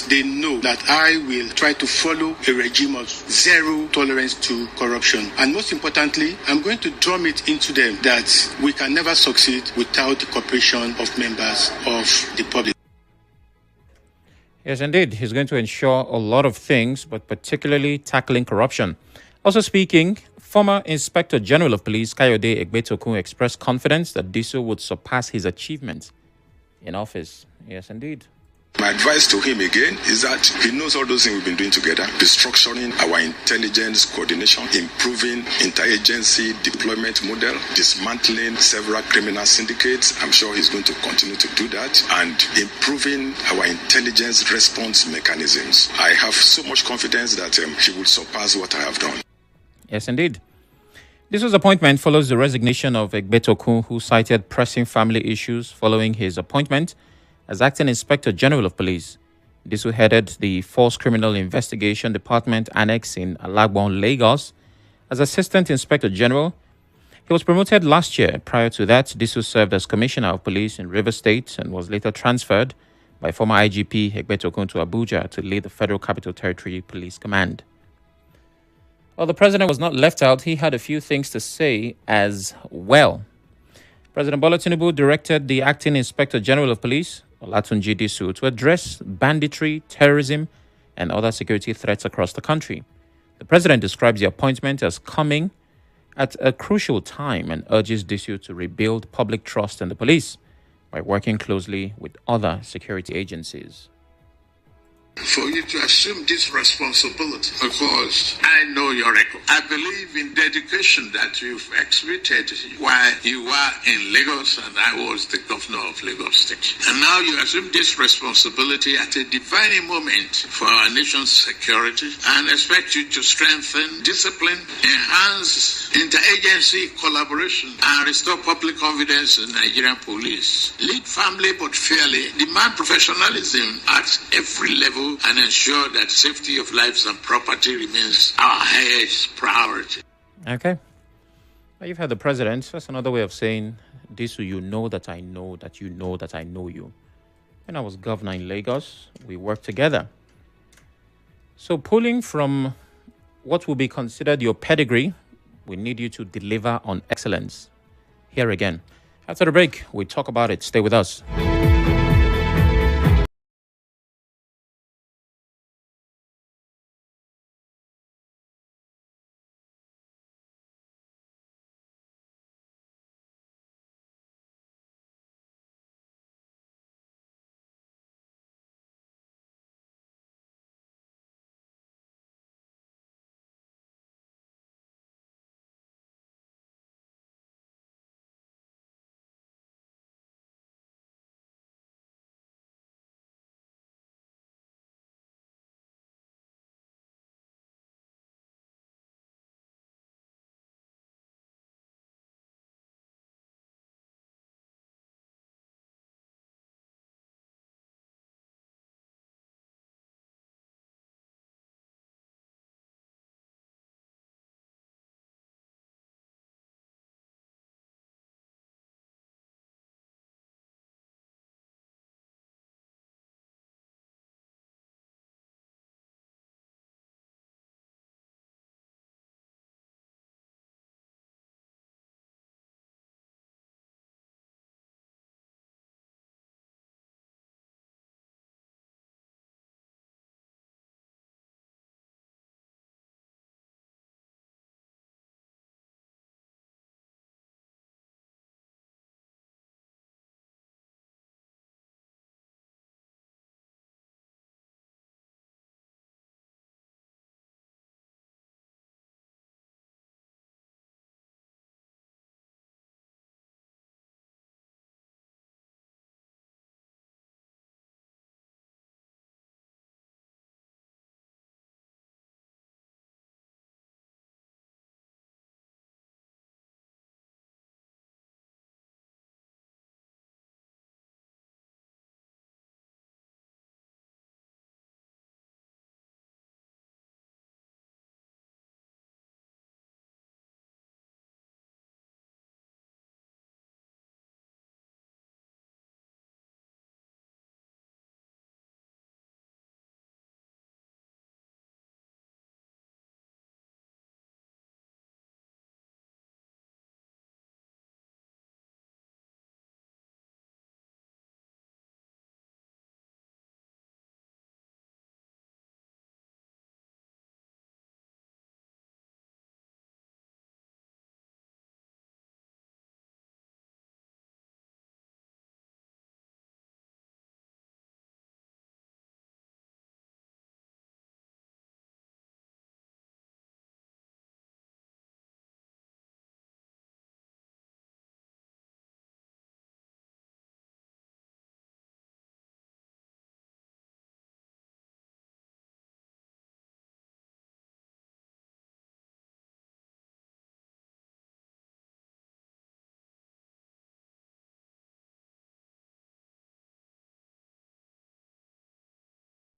they know that I will try to follow a regime of zero tolerance to corruption. And most importantly, I'm going to drum it into them that we can never succeed without the cooperation of members of the public. Yes, indeed. He's going to ensure a lot of things, but particularly tackling corruption. Also speaking, former Inspector General of Police Kayode Egbetokun expressed confidence that Disu would surpass his achievements in office. Yes, indeed. My advice to him again is that he knows all those things we've been doing together, restructuring our intelligence coordination, improving interagency deployment model, dismantling several criminal syndicates. I'm sure he's going to continue to do that, and improving our intelligence response mechanisms. I have so much confidence that he will surpass what I have done. Yes, indeed. This appointment follows the resignation of Egbetokun, who cited pressing family issues following his appointment as acting Inspector General of Police. Disu headed the Force Criminal Investigation Department Annex in Alagbon, Lagos. As Assistant Inspector General, he was promoted last year. Prior to that, Disu served as Commissioner of Police in Rivers State and was later transferred by former IGP Egbetokun to Abuja to lead the Federal Capital Territory Police Command. Well, the president was not left out. He had a few things to say as well. President Bola Tinubu directed the acting Inspector General of Police, Olatunji Disu, to address banditry, terrorism, and other security threats across the country. The president describes the appointment as coming at a crucial time and urges Disu to rebuild public trust in the police by working closely with other security agencies. For you to assume this responsibility, because I know your record. I believe in dedication that you've exhibited while you were in Lagos and I was the governor of Lagos State. And now you assume this responsibility at a defining moment for our nation's security, and expect you to strengthen discipline, enhance interagency collaboration, and restore public confidence in Nigerian police. Lead firmly but fairly, demand professionalism at every level, and ensure that safety of lives and property remains our highest priority. Okay. Well, you've had the president. That's another way of saying, Disu, you know that I know that you know that I know you. When I was governor in Lagos, we worked together. So pulling from what will be considered your pedigree, we need you to deliver on excellence. Here again. After the break, we talk about it. Stay with us.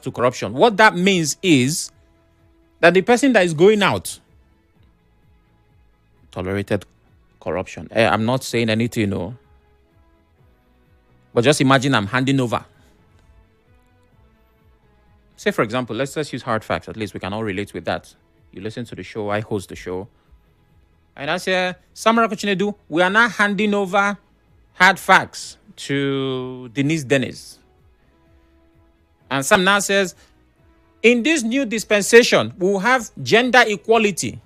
to corruption. What that means is that the person that is going out tolerated corruption. I'm not saying anything, no. But just imagine I'm handing over. Say, for example, let's use hard facts. At least we can all relate with that. You listen to the show, I host the show. And I say, Sam Chinedu, we are now handing over hard facts to Dennis. And Sam now says, in this new dispensation, we will have gender equality.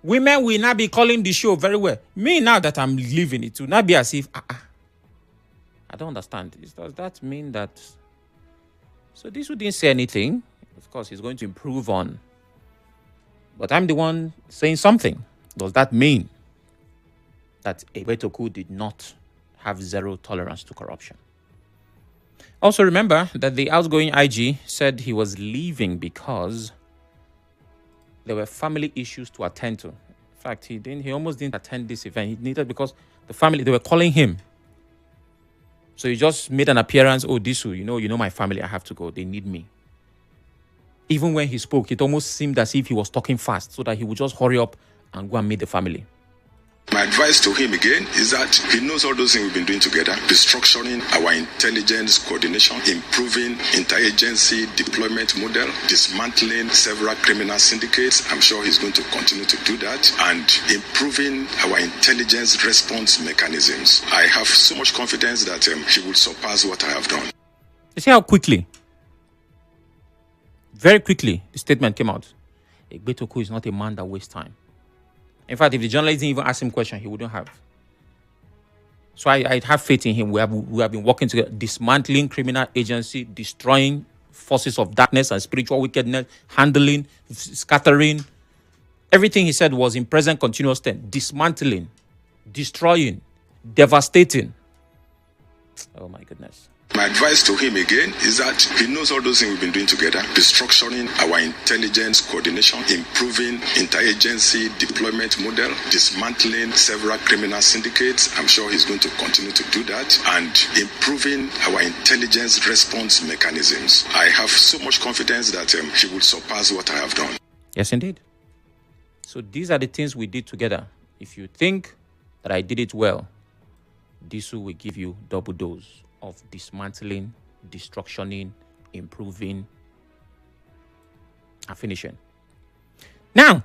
Women will now be calling the show very well. Me, now that I'm leaving it, will not be as if, I don't understand. Does that mean that... So this didn't say anything. Of course, he's going to improve on. But I'm the one saying something. Does that mean that Egbetoku did not have zero tolerance to corruption? Also remember that the outgoing IG said he was leaving because there were family issues to attend to. In fact, he almost didn't attend this event. He needed because the family, they were calling him. So he just made an appearance. Oh, Disu, you know my family, I have to go. They need me. Even when he spoke, it almost seemed as if he was talking fast so that he would just hurry up and go and meet the family. My advice to him again is that he knows all those things we've been doing together, restructuring our intelligence coordination, improving interagency deployment model, dismantling several criminal syndicates. I'm sure he's going to continue to do that, and improving our intelligence response mechanisms. I have so much confidence that he will surpass what I have done. You see how quickly, very quickly, the statement came out. Egbetoku is not a man that wastes time. In fact, if the journalist didn't even ask him question, he wouldn't have. So I have faith in him. We have been working together, dismantling criminal agency, destroying forces of darkness and spiritual wickedness, handling, scattering. Everything he said was in present continuous tense. Dismantling, destroying, devastating. Oh my goodness. My advice to him again is that he knows all those things we've been doing together, restructuring our intelligence coordination, improving interagency deployment model, dismantling several criminal syndicates. I'm sure he's going to continue to do that, and improving our intelligence response mechanisms. I have so much confidence that he will surpass what I have done. Yes, indeed. So these are the things we did together. If you think that I did it well, Disu will give you double dose of dismantling, destructioning, improving, and finishing. Now,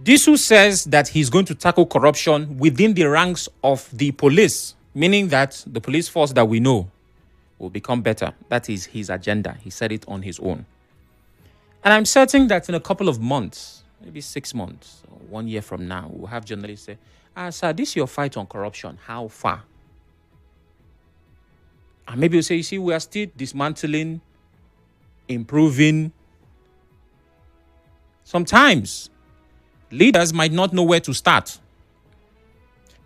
Disu says that he's going to tackle corruption within the ranks of the police, meaning that the police force that we know will become better. That is his agenda. He said it on his own. And I'm certain that in a couple of months, maybe 6 months, or 1 year from now, we'll have journalists say, sir, this is your fight on corruption. How far? And maybe you say, you see, we are still dismantling, improving. Sometimes leaders might not know where to start,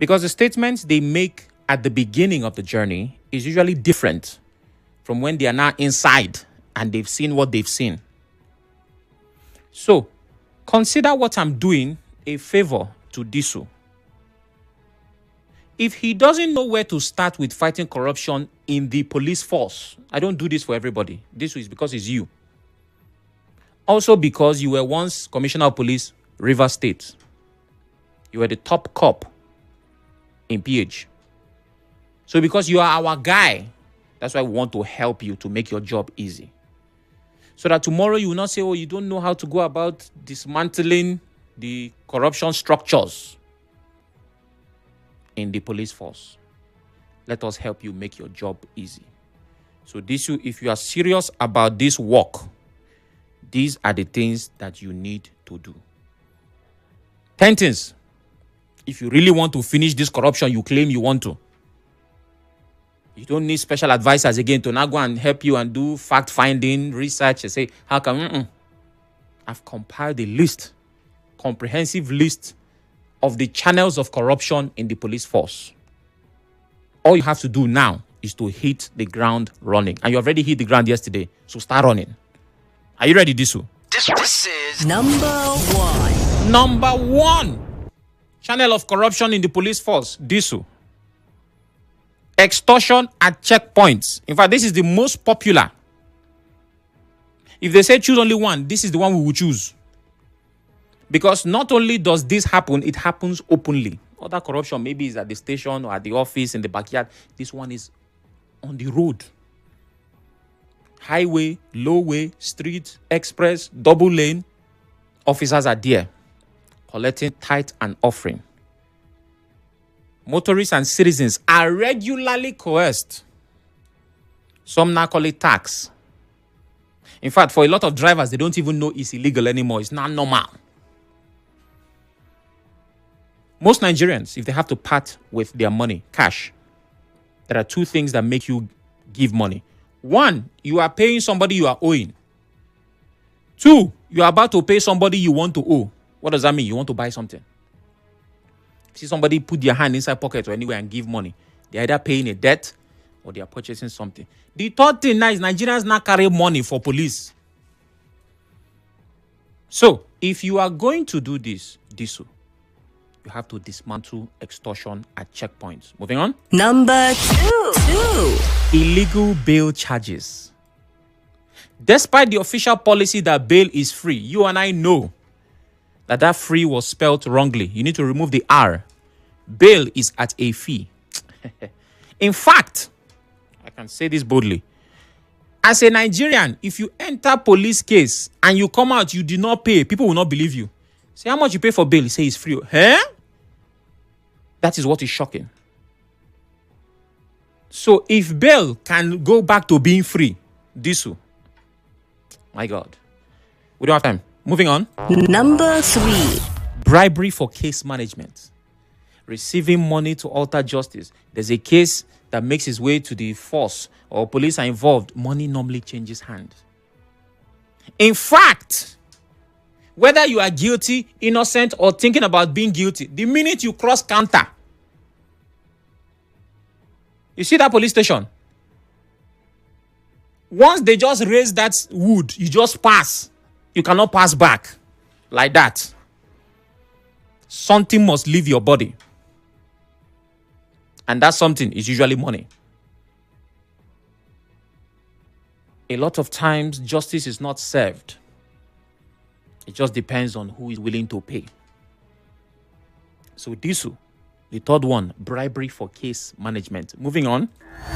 because the statements they make at the beginning of the journey is usually different from when they are now inside and they've seen what they've seen. So consider what I'm doing a favor to Disu. If he doesn't know where to start with fighting corruption in the police force, I don't do this for everybody. This is because it's you. Also because you were once Commissioner of Police, Rivers State. You were the top cop in PH. So because you are our guy, that's why we want to help you to make your job easy. So that tomorrow you will not say, oh, you don't know how to go about dismantling the corruption structures in the police force. Let us help you make your job easy. So if you are serious about this work, these are the things that you need to do. 10 things. If you really want to finish this corruption you claim you want to. You don't need special advisors again to now go and help you and do fact-finding, research, and say, how come? I've compiled a list, comprehensive list of the channels of corruption in the police force. All you have to do now is to hit the ground running. And you already hit the ground yesterday, so start running. Are you ready, Disu? This is number one. Number one channel of corruption in the police force, Disu. Extortion at checkpoints. In fact, this is the most popular If they say choose only one, this is the one we will choose. Because not only does this happen, it happens openly. Other corruption maybe is at the station or at the office, in the backyard. This one is on the road. Highway, lowway, street, express, double lane. Officers are there collecting tithe and offering. Motorists and citizens are regularly coerced. Some now call it tax. In fact, for a lot of drivers, they don't even know it's illegal anymore. It's not normal. Most Nigerians, if they have to part with their money, cash, there are two things that make you give money. One, you are paying somebody you are owing. Two, you are about to pay somebody you want to owe. What does that mean? You want to buy something. See somebody put their hand inside pocket or anywhere and give money. They're either paying a debt or they are purchasing something. The third thing now is Nigerians now carry money for police. So, if you are going to do this, Disu, you have to dismantle extortion at checkpoints. Moving on. Number two. Illegal bail charges. Despite the official policy that bail is free, you and I know that free was spelled wrongly. You need to remove the R. Bail is at a fee. In fact, I can say this boldly. As a Nigerian, if you enter police case and you come out, you did not pay, people will not believe you. Say, how much you pay for bail? You say it's free. Huh? That is what is shocking. So if bail can go back to being free, Disu, my God. We don't have time. Moving on. Number 3. Bribery for case management. Receiving money to alter justice. There's a case that makes its way to the force or police are involved. Money normally changes hands. In fact, whether you are guilty, innocent, or thinking about being guilty, the minute you cross counter, you see that police station? Once they just raise that wood, you just pass. You cannot pass back like that. Something must leave your body. And that something is usually money. A lot of times, justice is not served. It just depends on who is willing to pay. So Disu, the third one, bribery for case management. Moving on.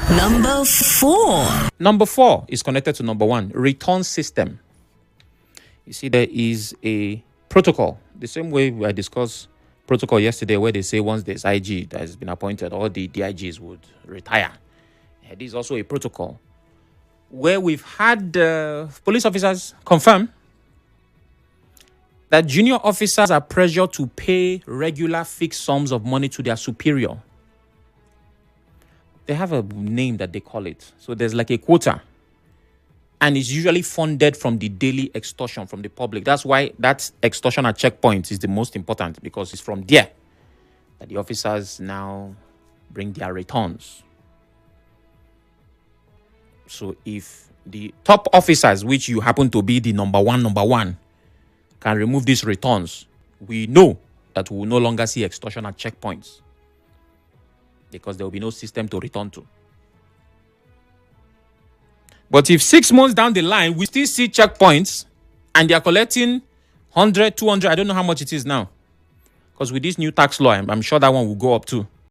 Number 4. Number 4 is connected to number 1, return system. You see, there is a protocol. The same way I discussed protocol yesterday where they say once there's IG that has been appointed, all the DIGs would retire. This is also a protocol where we've had police officers confirm that junior officers are pressured to pay regular fixed sums of money to their superior. They have a name that they call it. So there's like a quota. And it's usually funded from the daily extortion from the public. That's why that extortion at checkpoints is the most important, because it's from there that the officers now bring their returns. So if the top officers, which you happen to be the number one, can remove these returns, we know that we will no longer see extortion at checkpoints, because there will be no system to return to. But if 6 months down the line, we still see checkpoints and they are collecting 100, 200, I don't know how much it is now. Because with this new tax law, I'm sure that one will go up too.